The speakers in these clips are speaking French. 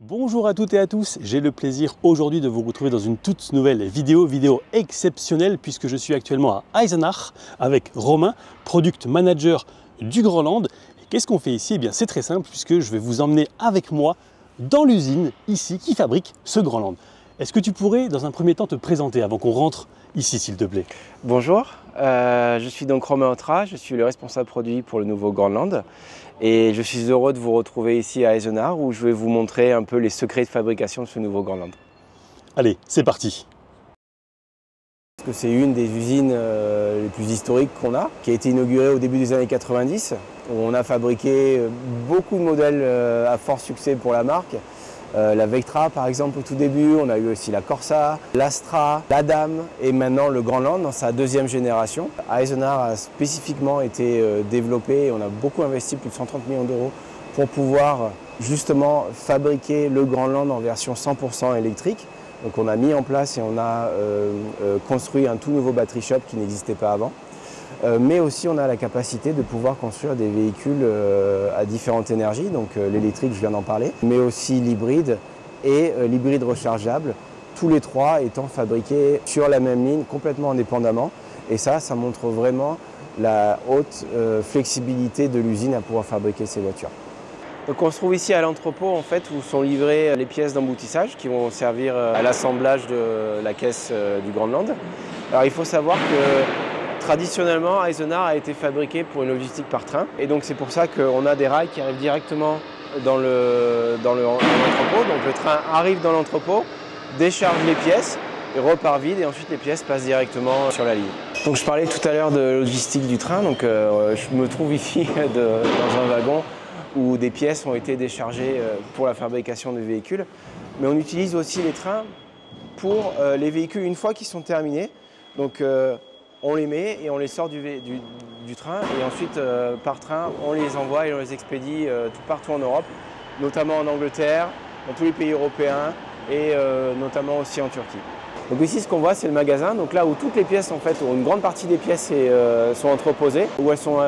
Bonjour à toutes et à tous, j'ai le plaisir aujourd'hui de vous retrouver dans une toute nouvelle vidéo exceptionnelle puisque je suis actuellement à Eisenach avec Romain, Product Manager du Grandland. Et qu'est-ce qu'on fait ici? Eh bien c'est très simple puisque je vais vous emmener avec moi dans l'usine ici qui fabrique ce Grandland. Est-ce que tu pourrais dans un premier temps te présenter avant qu'on rentre ici s'il te plaît? Bonjour, je suis donc Romain Autra, je suis le responsable produit pour le nouveau Grandland et je suis heureux de vous retrouver ici à Eisenach où je vais vous montrer un peu les secrets de fabrication de ce nouveau Grandland. Allez, c'est parti! Parce que c'est une des usines les plus historiques qu'on a, qui a été inaugurée au début des années 90, où on a fabriqué beaucoup de modèles à fort succès pour la marque. La Vectra par exemple au tout début, on a eu aussi la Corsa, l'Astra, la Dame et maintenant le Grandland dans sa deuxième génération. Eisenach a spécifiquement été développé et on a beaucoup investi, plus de 130 millions d'euros pour pouvoir justement fabriquer le Grandland en version 100% électrique. Donc on a mis en place et on a construit un tout nouveau battery shop qui n'existait pas avant. Mais aussi on a la capacité de pouvoir construire des véhicules à différentes énergies, donc l'électrique je viens d'en parler, mais aussi l'hybride et l'hybride rechargeable, tous les trois étant fabriqués sur la même ligne complètement indépendamment. Et ça montre vraiment la haute flexibilité de l'usine à pouvoir fabriquer ces voitures. Donc on se trouve ici à l'entrepôt en fait où sont livrées les pièces d'emboutissage qui vont servir à l'assemblage de la caisse du Grandland. Alors il faut savoir que traditionnellement, Eisenach a été fabriqué pour une logistique par train et donc c'est pour ça qu'on a des rails qui arrivent directement dans l'entrepôt. Donc le train arrive dans l'entrepôt, décharge les pièces et repart vide et ensuite les pièces passent directement sur la ligne. Donc je parlais tout à l'heure de logistique du train, donc je me trouve ici dans un wagon où des pièces ont été déchargées pour la fabrication des véhicules. Mais on utilise aussi les trains pour les véhicules une fois qu'ils sont terminés. Donc on les met et on les sort du train et ensuite par train on les envoie et on les expédie partout en Europe, notamment en Angleterre, dans tous les pays européens et notamment aussi en Turquie. Donc ici ce qu'on voit c'est le magasin, donc là où toutes les pièces en fait, où une grande partie des pièces sont entreposées, où elles sont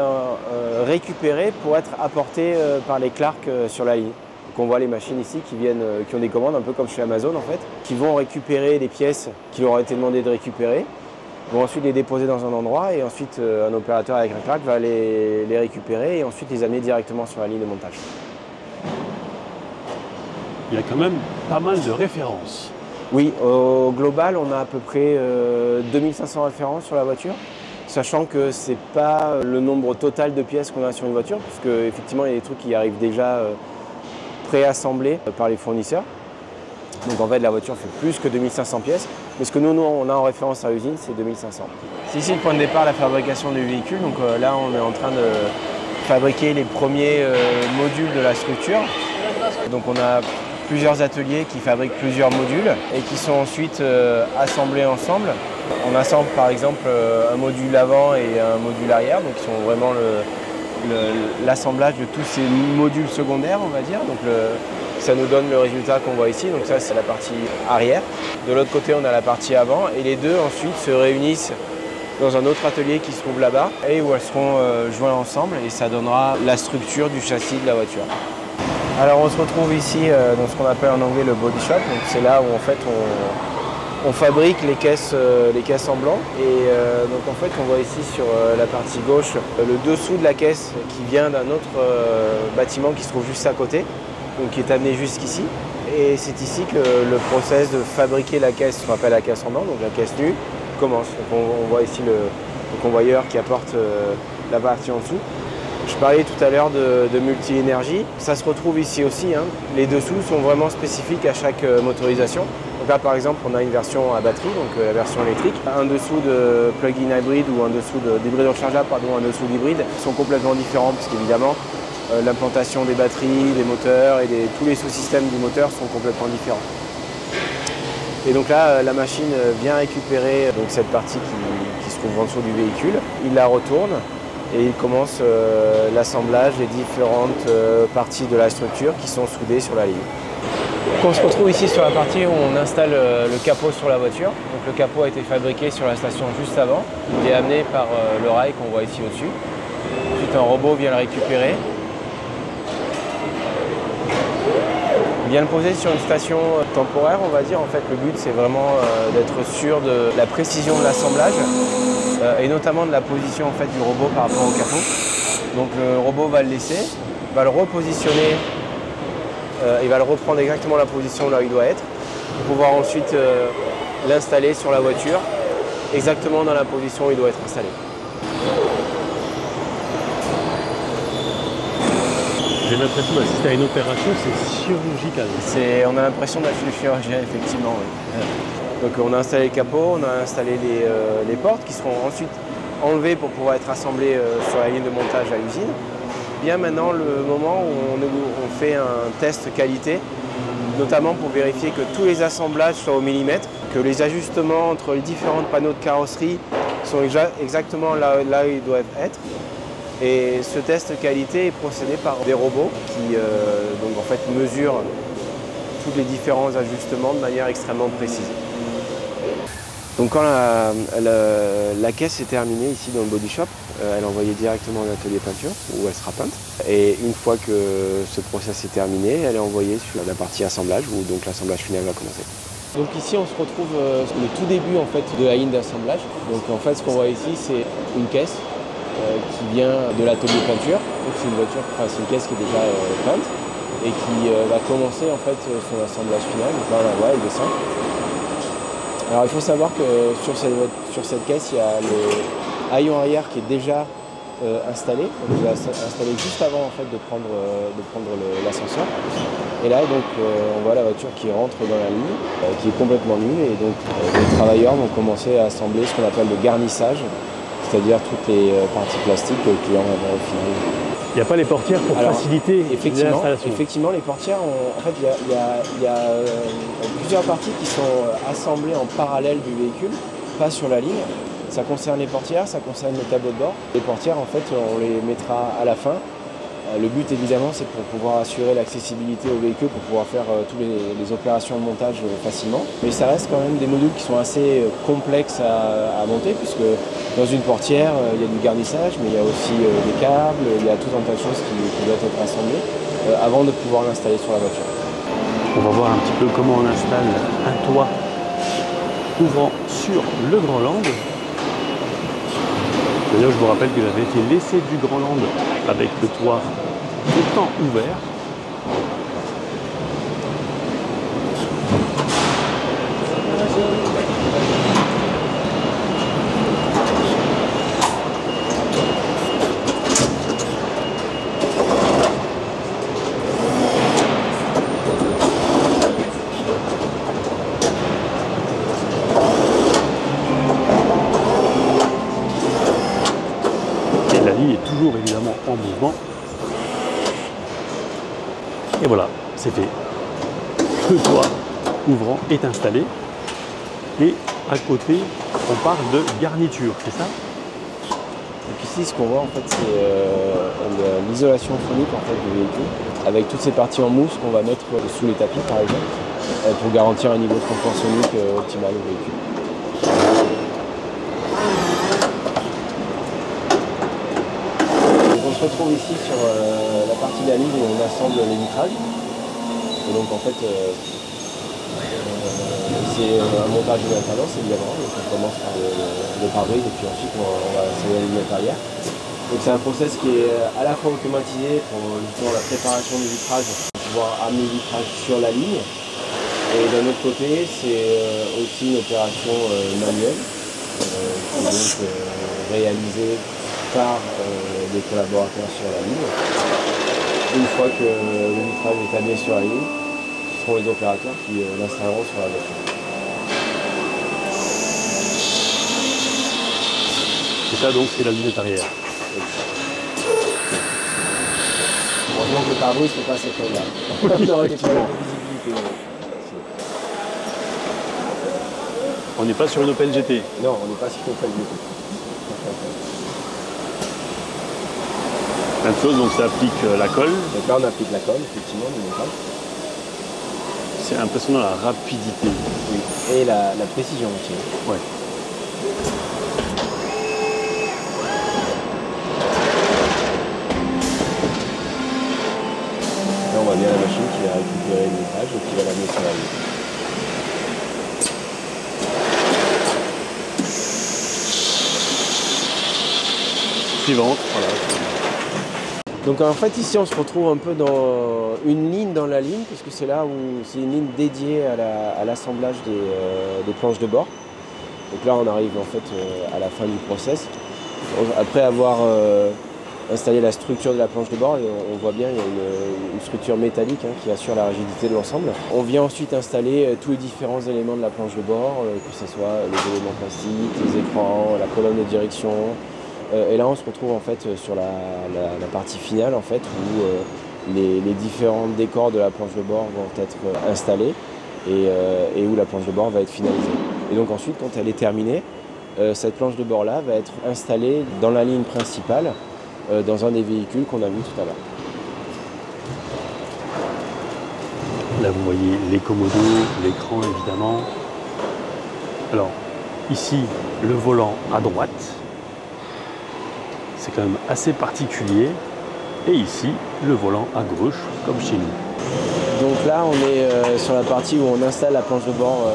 récupérées pour être apportées par les clercs sur la ligne. Donc on voit les machines ici qui ont des commandes un peu comme chez Amazon en fait, qui vont récupérer les pièces qui leur ont été demandées de récupérer, vont ensuite les déposer dans un endroit et ensuite un opérateur avec un clerc va les récupérer et ensuite les amener directement sur la ligne de montage. Il y a quand même pas mal de références. Oui, au global, on a à peu près 2500 références sur la voiture, sachant que ce n'est pas le nombre total de pièces qu'on a sur une voiture, puisque effectivement il y a des trucs qui arrivent déjà préassemblés par les fournisseurs. Donc en fait la voiture fait plus que 2500 pièces, mais ce que nous on a en référence à l'usine c'est 2500. C'est ici le point de départ, la fabrication du véhicule. Donc là on est en train de fabriquer les premiers modules de la structure. Donc on a plusieurs ateliers qui fabriquent plusieurs modules et qui sont ensuite assemblés ensemble. On assemble par exemple un module avant et un module arrière, donc qui sont vraiment l'assemblage de tous ces modules secondaires on va dire. Donc ça nous donne le résultat qu'on voit ici, donc ça c'est la partie arrière. De l'autre côté on a la partie avant et les deux ensuite se réunissent dans un autre atelier qui se trouve là-bas et où elles seront jointes ensemble et ça donnera la structure du châssis de la voiture. Alors on se retrouve ici dans ce qu'on appelle en anglais le body shop, donc c'est là où en fait on fabrique les caisses en blanc et donc en fait on voit ici sur la partie gauche le dessous de la caisse qui vient d'un autre bâtiment qui se trouve juste à côté, donc qui est amené jusqu'ici et c'est ici que le process de fabriquer la caisse, ce qu'on appelle la caisse en blanc, donc la caisse nue, commence. Donc on voit ici le convoyeur qui apporte la partie en dessous. Je parlais tout à l'heure de multi-énergie, ça se retrouve ici aussi, hein. Les dessous sont vraiment spécifiques à chaque motorisation. Donc là par exemple on a une version à batterie, donc la version électrique, un dessous de plug-in hybride ou un dessous d'hybride rechargeable, un dessous d'hybride sont complètement différents parce qu'évidemment l'implantation des batteries, des moteurs et tous les sous-systèmes du moteur sont complètement différents. Et donc là la machine vient récupérer donc, cette partie qui se trouve en dessous du véhicule, il la retourne et il commence l'assemblage des différentes parties de la structure qui sont soudées sur la ligne. Donc on se retrouve ici sur la partie où on installe le capot sur la voiture. Donc le capot a été fabriqué sur la station juste avant. Il est amené par le rail qu'on voit ici au-dessus. Ensuite un robot vient le récupérer. Bien le poser sur une station temporaire, on va dire. En fait, le but, c'est vraiment d'être sûr de la précision de l'assemblage et notamment de la position en fait, du robot par rapport au capot. Donc le robot va le laisser, va le repositionner, il va le reprendre exactement la position là où il doit être, pour pouvoir ensuite l'installer sur la voiture, exactement dans la position où il doit être installé. J'ai l'impression d'assister à une opération, c'est chirurgical. On a l'impression d'être le chirurgien, effectivement. Oui. Donc on a installé le capot, on a installé les portes qui seront ensuite enlevées pour pouvoir être assemblées sur la ligne de montage à l'usine. Bien maintenant le moment où on fait un test qualité, notamment pour vérifier que tous les assemblages soient au millimètre, que les ajustements entre les différents panneaux de carrosserie sont exactement là où ils doivent être. Et ce test qualité est procédé par des robots qui donc en fait mesurent tous les différents ajustements de manière extrêmement précise. Donc quand la caisse est terminée ici dans le body shop, elle est envoyée directement en atelier peinture où elle sera peinte. Et une fois que ce process est terminé, elle est envoyée sur la partie assemblage où donc l'assemblage final va commencer. Donc ici on se retrouve le tout début en fait de la ligne d'assemblage. Donc en fait ce qu'on voit ici c'est une caisse qui vient de l'atelier peinture. Donc c'est une caisse qui est déjà peinte et qui va commencer en fait son assemblage final. Donc là on la voit, le dessin. Alors il faut savoir que sur cette caisse, il y a le haillon arrière qui est déjà installé. Donc il est installé juste avant en fait, de prendre l'ascenseur. Et là donc on voit la voiture qui rentre dans la ligne, qui est complètement nue. Et donc les travailleurs vont commencer à assembler ce qu'on appelle le garnissage, c'est-à-dire toutes les parties plastiques que le client va au final. Il n'y a pas les portières pour faciliter l'installation. Effectivement, les portières, en fait, il y a plusieurs parties qui sont assemblées en parallèle du véhicule, pas sur la ligne. Ça concerne les portières, ça concerne les tableaux de bord. Les portières, en fait, on les mettra à la fin. Le but, évidemment, c'est pour pouvoir assurer l'accessibilité au véhicule, pour pouvoir faire toutes les opérations de montage facilement. Mais ça reste quand même des modules qui sont assez complexes à monter, puisque dans une portière, il y a du garnissage, mais il y a aussi des câbles, il y a tout un tas de choses qui doivent être assemblées avant de pouvoir l'installer sur la voiture. On va voir un petit peu comment on installe un toit ouvrant sur le Grandland. D'ailleurs, je vous rappelle que j'avais fait l'essai du Grandland avec le toit tout le temps ouvert. Est toujours évidemment en mouvement. Et voilà, c'est fait. Le toit ouvrant est installé. Et à côté, on parle de garniture, c'est ça? Donc ici, ce qu'on voit en fait, c'est l'isolation phonique en fait, du véhicule, avec toutes ces parties en mousse qu'on va mettre sous les tapis par exemple, pour garantir un niveau de confort sonique optimal au véhicule. On se retrouve ici sur la partie de la ligne où on assemble les vitrages. Et donc en fait, c'est un montage de l'intérieur, évidemment. Donc on commence par le pare-brise et puis ensuite on va installer la ligne intérieure. Donc c'est un process qui est à la fois automatisé pour justement la préparation du vitrage, pour pouvoir amener le vitrage sur la ligne. Et d'un autre côté, c'est aussi une opération manuelle qui est donc réalisée par des collaborateurs sur la ligne. Une fois que le vitrage est amené sur la ligne, ce seront les opérateurs qui l'installeront sur la voiture. Et ça donc c'est la lunette arrière. Heureusement que le pare-brise ne fait pas cette taille-là. On n'est pas sur une Opel GT. Non, on n'est pas sur une Opel GT. Même chose, donc ça applique la colle. Donc là on applique la colle, effectivement, du montage. C'est impressionnant la rapidité. Oui. Et la précision aussi. Ouais. Là on voit bien la machine qui va récupérer le métrage et qui va l'amener sur la ligne. Suivante, voilà. Donc en fait ici on se retrouve un peu dans une ligne dans la ligne, puisque c'est là où c'est une ligne dédiée à l'assemblage des planches de bord. Donc là on arrive en fait à la fin du process. Après avoir installé la structure de la planche de bord, et on voit bien il y a une structure métallique qui assure la rigidité de l'ensemble. On vient ensuite installer tous les différents éléments de la planche de bord, que ce soit les éléments plastiques, les écrans, la colonne de direction. Et là on se retrouve en fait sur la partie finale en fait où les différents décors de la planche de bord vont être installés et où la planche de bord va être finalisée. Et donc ensuite quand elle est terminée, cette planche de bord là va être installée dans la ligne principale dans un des véhicules qu'on a vu tout à l'heure. Là vous voyez les commodos, l'écran évidemment. Alors ici le volant à droite. C'est quand même assez particulier. Et ici, le volant à gauche, comme chez nous. Donc là, on est sur la partie où on installe la planche de bord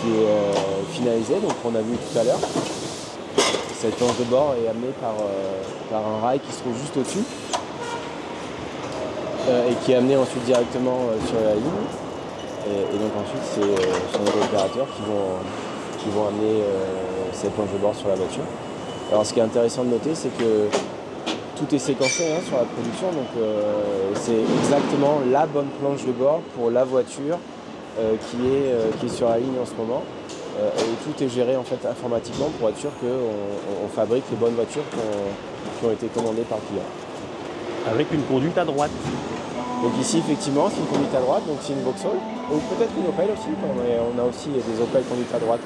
qui est finalisée, donc on a vu tout à l'heure. Cette planche de bord est amenée par un rail qui se trouve juste au-dessus et qui est amené ensuite directement sur la ligne. Et donc ensuite, c'est nos opérateurs qui vont amener cette planche de bord sur la voiture. Alors ce qui est intéressant de noter, c'est que tout est séquencé sur la production, donc c'est exactement la bonne planche de bord pour la voiture qui est sur la ligne en ce moment. Et tout est géré en fait informatiquement pour être sûr qu'on fabrique les bonnes voitures qui ont été commandées par le client. Avec une conduite à droite. Donc ici effectivement c'est une conduite à droite, donc c'est une Vauxhall, ou peut-être une Opel aussi, on a aussi des Opel conduite à droite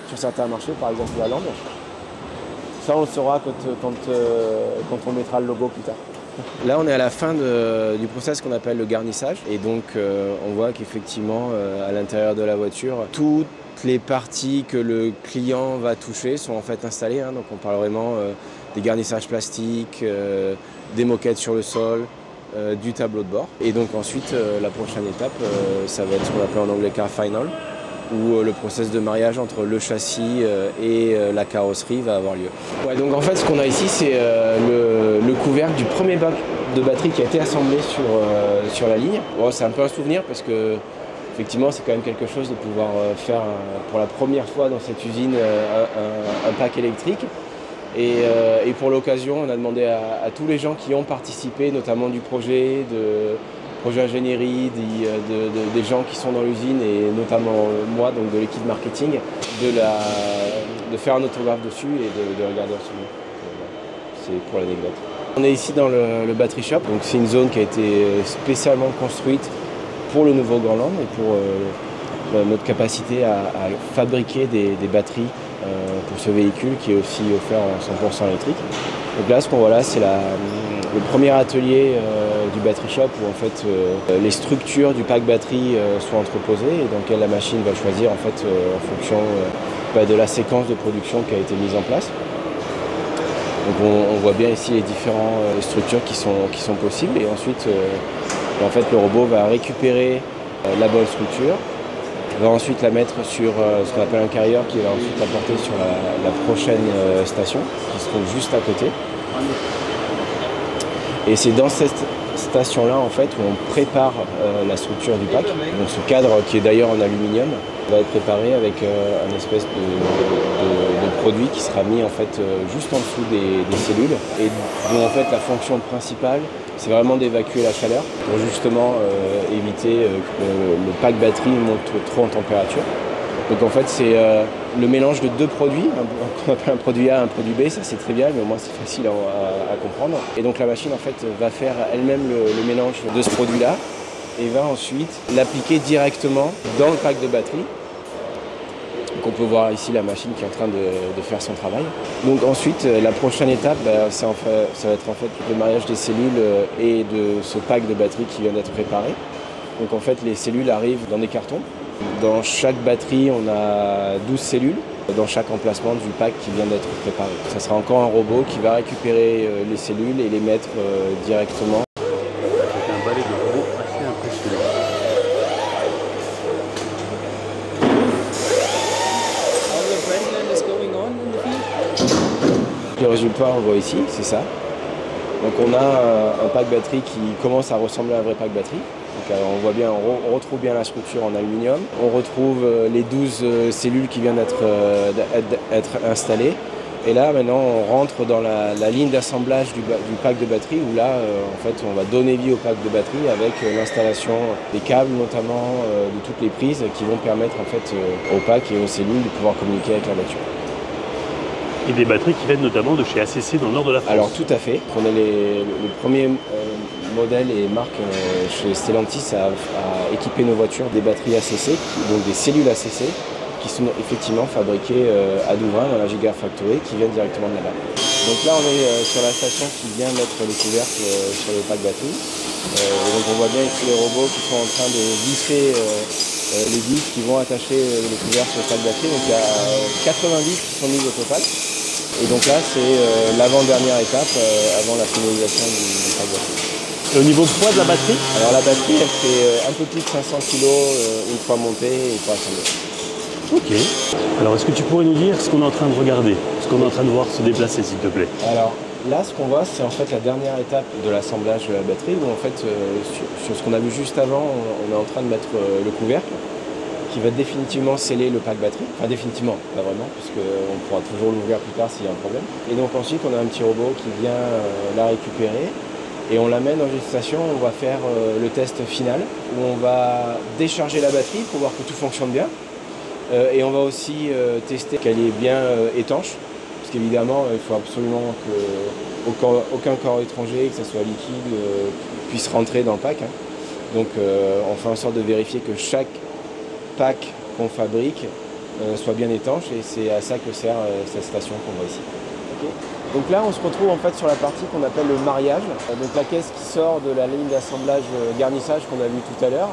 sur certains marchés, par exemple la Lande. Ça, on le saura quand on mettra le logo plus tard. Là, on est à la fin du process qu'on appelle le garnissage. Et donc, on voit qu'effectivement, à l'intérieur de la voiture, toutes les parties que le client va toucher sont en fait installées. Donc, on parle vraiment des garnissages plastiques, des moquettes sur le sol, du tableau de bord. Et donc, ensuite, la prochaine étape, ça va être ce qu'on appelle en anglais car final, où le process de mariage entre le châssis et la carrosserie va avoir lieu. Ouais, donc en fait ce qu'on a ici c'est le couvercle du premier bac de batterie qui a été assemblé sur la ligne. Bon, c'est un peu un souvenir parce que effectivement c'est quand même quelque chose de pouvoir faire pour la première fois dans cette usine un pack électrique. Et pour l'occasion on a demandé à tous les gens qui ont participé, notamment du projet ingénierie, des gens qui sont dans l'usine et notamment moi, donc de l'équipe marketing, de faire un autographe dessus et de regarder en dessous. C'est pour l'anecdote. On est ici dans le battery shop, donc c'est une zone qui a été spécialement construite pour le nouveau Groenland et pour notre capacité à fabriquer des batteries pour ce véhicule qui est aussi offert en 100% électrique. Donc là, ce qu'on voit là, c'est le premier atelier du battery shop où en fait les structures du pack batterie sont entreposées et dans lequel la machine va choisir en fait en fonction de la séquence de production qui a été mise en place. Donc on voit bien ici les différentes structures qui sont possibles et ensuite en fait le robot va récupérer la bonne structure, va ensuite la mettre sur ce qu'on appelle un carrier qui va ensuite la porter sur la prochaine station qui se trouve juste à côté. Et c'est dans cette station-là en fait où on prépare la structure du pack. Donc ce cadre qui est d'ailleurs en aluminium va être préparé avec un espèce de produit qui sera mis en fait juste en dessous des cellules et dont en fait la fonction principale c'est vraiment d'évacuer la chaleur pour justement éviter que le pack batterie monte trop en température. Donc en fait c'est le mélange de deux produits, qu'on appelle un produit A et un produit B, ça c'est très bien, mais au moins c'est facile à comprendre. Et donc la machine en fait va faire elle-même le mélange de ce produit-là et va ensuite l'appliquer directement dans le pack de batterie. Donc on peut voir ici la machine qui est en train de faire son travail. Donc ensuite la prochaine étape, ça va être en fait le mariage des cellules et de ce pack de batterie qui vient d'être préparé. Donc en fait les cellules arrivent dans des cartons. Dans chaque batterie, on a 12 cellules dans chaque emplacement du pack qui vient d'être préparé. Ça sera encore un robot qui va récupérer les cellules et les mettre directement. C'est un balai de robot assez impressionnant. le résultat, on voit ici, c'est ça. Donc on a un pack batterie qui commence à ressembler à un vrai pack batterie. Donc on voit bien, on retrouve bien la structure en aluminium. On retrouve les 12 cellules qui viennent d'être installées. Et là maintenant on rentre dans la ligne d'assemblage du pack de batterie où là en fait on va donner vie au pack de batterie avec l'installation des câbles notamment de toutes les prises qui vont permettre en fait au pack et aux cellules de pouvoir communiquer avec la voiture. Et des batteries qui viennent notamment de chez ACC dans le nord de la France. Alors tout à fait. On est les premiers modèles et marques chez Stellantis à équiper nos voitures des batteries ACC, donc des cellules ACC, qui sont effectivement fabriquées à Douvrin dans la Gigafactory, qui viennent directement de là-bas. Donc là on est sur la station qui vient mettre les couvercles sur le pack batterie. Donc on voit bien ici les robots qui sont en train de visser les vis qui vont attacher les couvercles sur le pack batterie. Donc il y a 80 vis qui sont mises au total. Et donc là, c'est l'avant-dernière étape avant la finalisation du pack batterie. Et au niveau poids de la batterie? Alors la batterie, elle fait un peu plus de 500 kg une fois montée et une fois assemblée. Ok. Alors est-ce que tu pourrais nous dire ce qu'on est en train de regarder, ce qu'on est en train de voir se déplacer, s'il te plaît? Alors là, ce qu'on voit, c'est en fait la dernière étape de l'assemblage de la batterie, où en fait, sur ce qu'on a vu juste avant, on est en train de mettre le couvercle, qui va définitivement sceller le pack batterie. Enfin définitivement, pas vraiment, puisqu'on pourra toujours l'ouvrir plus tard s'il y a un problème. Et donc ensuite on a un petit robot qui vient la récupérer et on l'amène dans une station où on va faire le test final, où on va décharger la batterie pour voir que tout fonctionne bien. Et on va aussi tester qu'elle est bien étanche, parce qu'évidemment il faut absolument qu'aucun corps étranger, que ce soit liquide, puisse rentrer dans le pack. Hein. Donc on fait en sorte de vérifier que chaque pack qu'on fabrique soit bien étanche et c'est à ça que sert cette station qu'on voit ici. Okay. Donc là on se retrouve en fait sur la partie qu'on appelle le mariage, donc la caisse qui sort de la ligne d'assemblage garnissage qu'on a vu tout à l'heure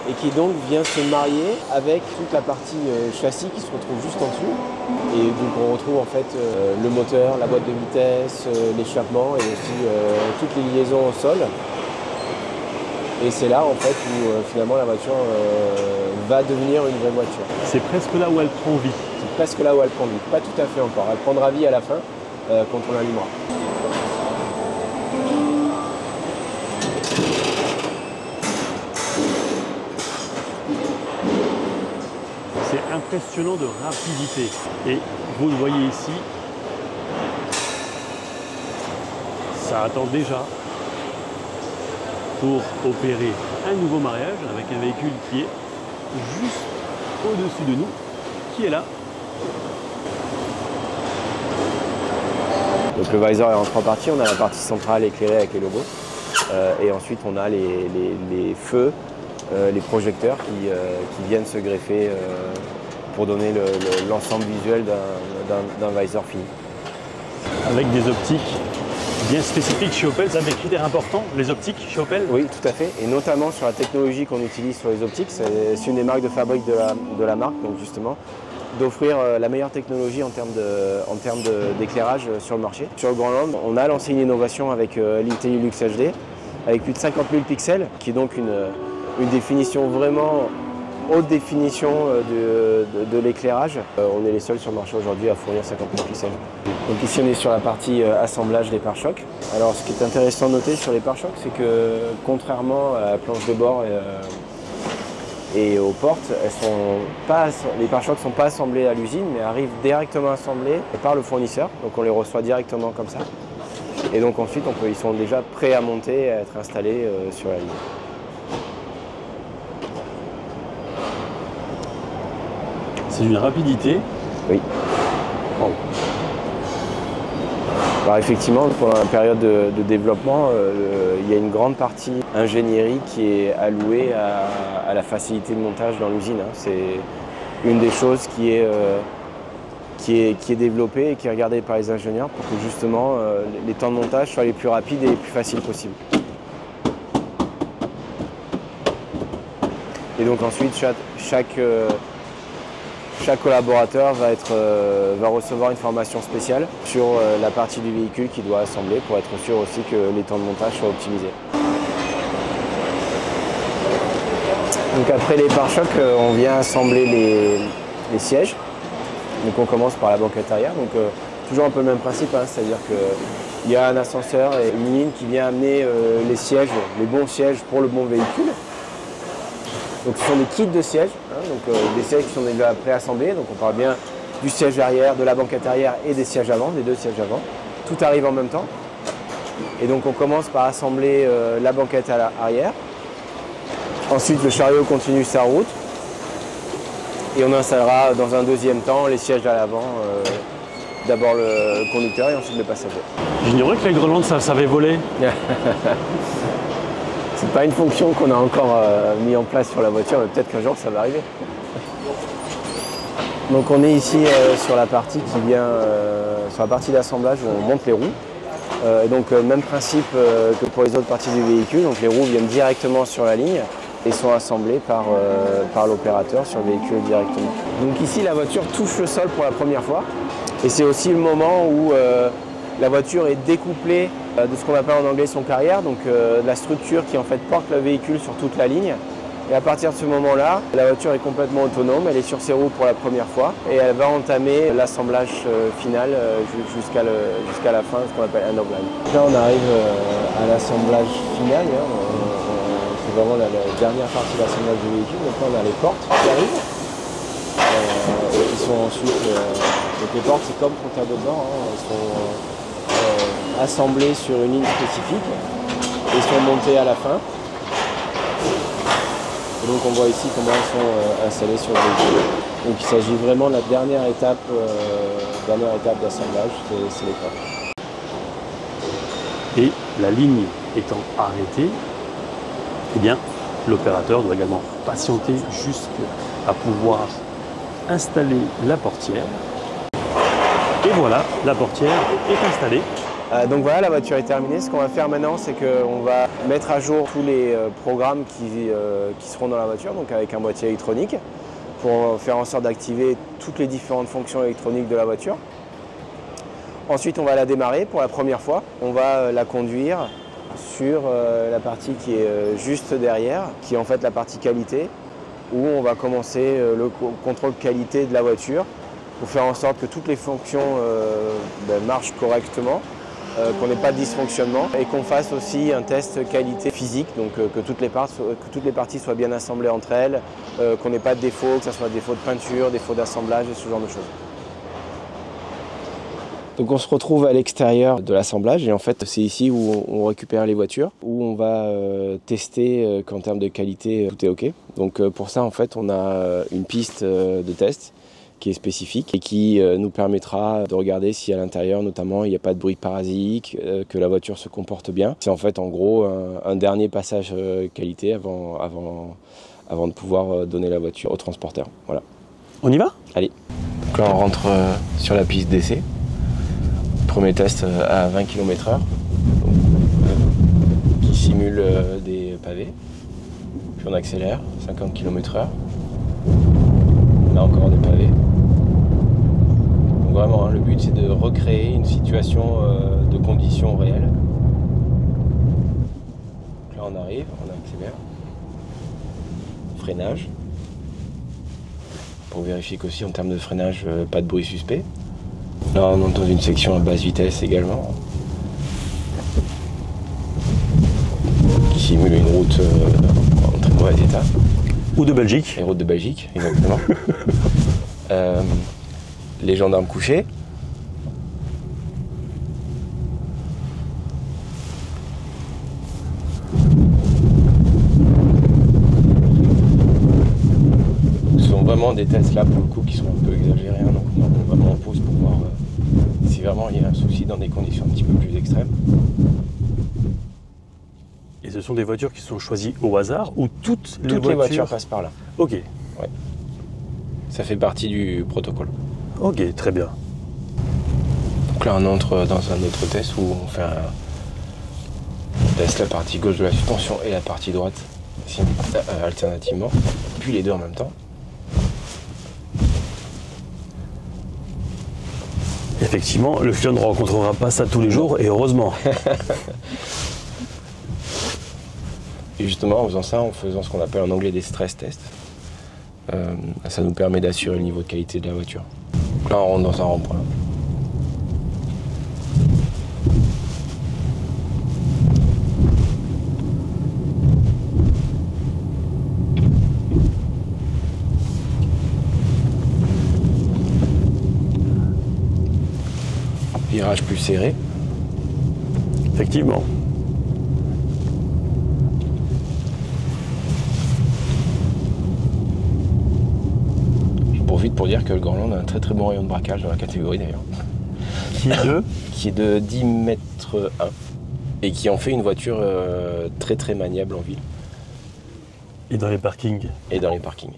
et qui donc vient se marier avec toute la partie châssis qui se retrouve juste en dessous et donc on retrouve en fait le moteur, la boîte de vitesse, l'échappement et aussi toutes les liaisons au sol. Et c'est là en fait où finalement la voiture va devenir une vraie voiture. C'est presque là où elle prend vie. C'est presque là où elle prend vie. Pas tout à fait encore. Elle prendra vie à la fin quand on l'allumera. C'est impressionnant de rapidité. Et vous le voyez ici, ça attend déjà pour opérer un nouveau mariage avec un véhicule qui est juste au-dessus de nous, qui est là. Donc le visor est en 3 parties, on a la partie centrale éclairée avec les logos et ensuite on a les feux, les projecteurs qui viennent se greffer pour donner l'ensemble visuel d'un visor fini. Avec des optiques bien spécifiques chez Opel, ça fait critère important, les optiques chez Opel? Oui, tout à fait, et notamment sur la technologie qu'on utilise sur les optiques. C'est une des marques de fabrique de la marque, donc justement, d'offrir la meilleure technologie en termes d'éclairage sur le marché. Sur le Grand Land, on a lancé une innovation avec l'IntelliLux HD, avec plus de 50 000 pixels, qui est donc une définition vraiment haute définition de l'éclairage. On est les seuls sur le marché aujourd'hui à fournir 50 000 pixels. Donc ici on est sur la partie assemblage des pare-chocs. Alors ce qui est intéressant de noter sur les pare-chocs, c'est que contrairement à la planche de bord et aux portes, les pare-chocs ne sont pas assemblés à l'usine, mais arrivent directement assemblés par le fournisseur. Donc on les reçoit directement comme ça. Et donc ensuite ils sont déjà prêts à monter et à être installés sur la ligne. C'est d'une rapidité. Oui. Bon. Alors effectivement, pendant la période de développement, il y a une grande partie ingénierie qui est allouée à la facilité de montage dans l'usine. Hein. C'est une des choses qui est développée et qui est regardée par les ingénieurs pour que justement les temps de montage soient les plus rapides et les plus faciles possibles. Et donc ensuite, chaque collaborateur va recevoir une formation spéciale sur la partie du véhicule qu'il doit assembler pour être sûr aussi que les temps de montage soient optimisés. Donc après les pare-chocs, on vient assembler les sièges. Donc on commence par la banquette arrière. Donc toujours un peu le même principe, hein, c'est-à-dire qu'il y a un ascenseur et une ligne qui vient amener les sièges, les bons sièges pour le bon véhicule. Donc ce sont des kits de sièges, hein, donc des sièges qui sont déjà préassemblés, donc on parle bien du siège arrière, de la banquette arrière et des sièges avant, des deux sièges avant. Tout arrive en même temps. Et donc on commence par assembler la banquette à l'arrière. Ensuite le chariot continue sa route. Et on installera dans un deuxième temps les sièges à l'avant, d'abord le conducteur et ensuite le passager. J'ignorais que les grelandes savaient voler. C'est pas une fonction qu'on a encore mis en place sur la voiture, mais peut-être qu'un jour ça va arriver. Donc on est ici sur la partie qui vient, sur la partie d'assemblage où on monte les roues. Donc même principe que pour les autres parties du véhicule, donc les roues viennent directement sur la ligne et sont assemblées par l'opérateur sur le véhicule directement. Donc ici la voiture touche le sol pour la première fois et c'est aussi le moment où la voiture est découplée de ce qu'on appelle en anglais son carrière, donc de la structure qui en fait porte le véhicule sur toute la ligne. Et à partir de ce moment-là, la voiture est complètement autonome, elle est sur ses roues pour la première fois et elle va entamer l'assemblage final jusqu'à la fin, ce qu'on appelle un end-of-line. Là on arrive à l'assemblage final, hein. C'est vraiment la dernière partie de l'assemblage du véhicule. Donc là on a les portes qui arrivent, et qui sont ensuite... donc les portes c'est comme pour tableau de bord, hein. Elles sont assemblées sur une ligne spécifique et sont montées à la fin. Et donc on voit ici comment elles sont installées sur le véhicule. Donc il s'agit vraiment de la dernière étape d'assemblage, c'est les portes. Et la ligne étant arrêtée, eh bien, l'opérateur doit également patienter jusqu'à pouvoir installer la portière. Et voilà, la portière est installée. Donc voilà, la voiture est terminée. Ce qu'on va faire maintenant, c'est qu'on va mettre à jour tous les programmes qui seront dans la voiture, donc avec un boîtier électronique, pour faire en sorte d'activer toutes les différentes fonctions électroniques de la voiture. Ensuite, on va la démarrer pour la première fois. On va la conduire sur la partie qui est juste derrière, qui est en fait la partie qualité, où on va commencer le contrôle qualité de la voiture pour faire en sorte que toutes les fonctions marchent correctement, qu'on n'ait pas de dysfonctionnement et qu'on fasse aussi un test qualité physique, donc que toutes les parties soient bien assemblées entre elles, qu'on n'ait pas de défauts, que ce soit défaut de peinture, défaut d'assemblage et ce genre de choses. Donc on se retrouve à l'extérieur de l'assemblage et en fait c'est ici où on récupère les voitures, où on va tester qu'en termes de qualité tout est ok. Donc pour ça en fait on a une piste de test qui est spécifique et qui nous permettra de regarder si à l'intérieur notamment il n'y a pas de bruit parasitique, que la voiture se comporte bien. C'est en fait en gros un dernier passage qualité avant de pouvoir donner la voiture au transporteur. Voilà. On y va ? Allez. Donc là on rentre sur la piste d'essai. Premier test à 20 km/h, qui simule des pavés. Puis on accélère, 50 km/h. Là encore des pavés. Donc vraiment, hein, le but c'est de recréer une situation de conditions réelles. Donc là on arrive, on accélère. Freinage. Pour vérifier qu'aussi en termes de freinage, pas de bruit suspect. Là on est dans une section à basse vitesse également, qui simule une route en très mauvais état. Ou de Belgique. Une route de Belgique, exactement. Les gendarmes couchés. Ce sont vraiment des tests là pour le coup qui sont un peu exagérés, hein, donc on est vraiment en pause pour voir si vraiment il y a un souci dans des conditions un petit peu plus extrêmes. Et ce sont des voitures qui sont choisies au hasard ou toutes les voitures passent par là. Ok. Ouais. Ça fait partie du protocole. Ok, très bien. Donc là on entre dans un autre test où on fait on teste la partie gauche de la suspension et la partie droite alternativement, puis les deux en même temps. Effectivement, le client ne rencontrera pas ça tous les jours et heureusement. Et justement, en faisant ça, en faisant ce qu'on appelle en anglais des stress tests, ça nous permet d'assurer le niveau de qualité de la voiture. Donc là, on rentre dans un rond-point. virage plus serré. Effectivement. J'en profite pour dire que le Grandland a un très très bon rayon de braquage dans la catégorie d'ailleurs. Qui est de 10 mètres 1 et qui en fait une voiture très très maniable en ville. Et dans les parkings. Et dans les parkings.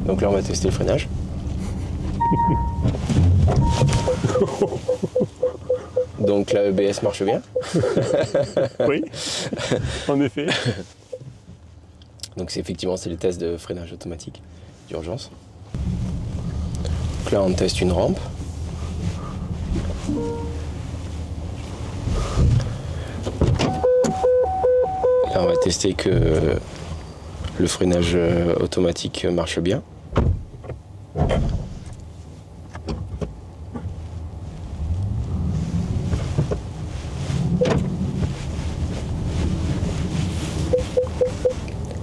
Donc là on va tester le freinage. Donc la EBS marche bien. Oui, en effet. Donc effectivement c'est les tests de freinage automatique d'urgence. Donc là on teste une rampe. Là on va tester que le freinage automatique marche bien.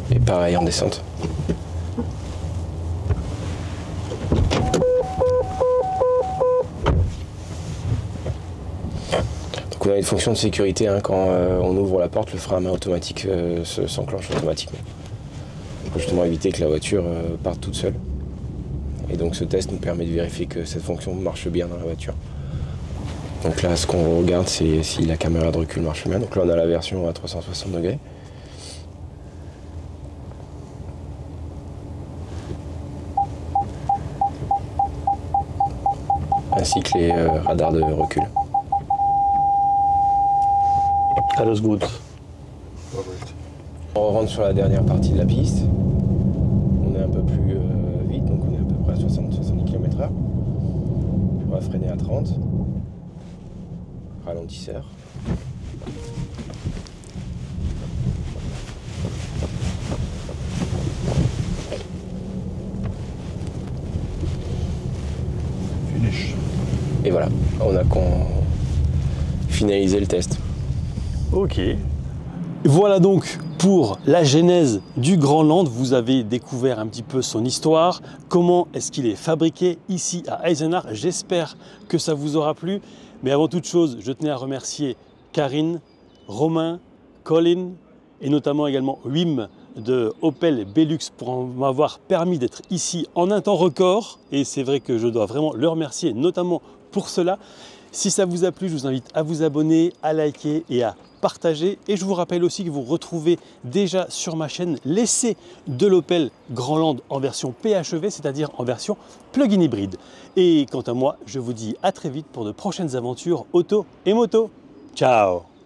Et pareil en descente. Donc on a une fonction de sécurité, hein, quand on ouvre la porte, le frein à main automatique s'enclenche automatiquement. Pour justement éviter que la voiture parte toute seule. Et donc ce test nous permet de vérifier que cette fonction marche bien dans la voiture. Donc là, ce qu'on regarde, c'est si la caméra de recul marche bien. Donc là, on a la version à 360 degrés. Ainsi que les radars de recul. Alles gut. On rentre sur la dernière partie de la piste. On est un peu plus vite, donc on est à peu près à 60-70 km/h. On va freiner à 30. Ralentisseur. Finish. Et voilà, on a finalisé le test. Ok. Voilà donc pour la genèse du Grandland. Vous avez découvert un petit peu son histoire, comment est-ce qu'il est fabriqué ici à Eisenach. J'espère que ça vous aura plu. Mais avant toute chose, je tenais à remercier Karine, Romain, Colin et notamment également Wim de Opel Belux pour m'avoir permis d'être ici en un temps record. Et c'est vrai que je dois vraiment le remercier notamment pour cela. Si ça vous a plu, je vous invite à vous abonner, à liker et à partager. Et je vous rappelle aussi que vous retrouvez déjà sur ma chaîne l'essai de l'Opel Grandland en version PHEV, c'est-à-dire en version plug-in hybride. Et quant à moi, je vous dis à très vite pour de prochaines aventures auto et moto. Ciao!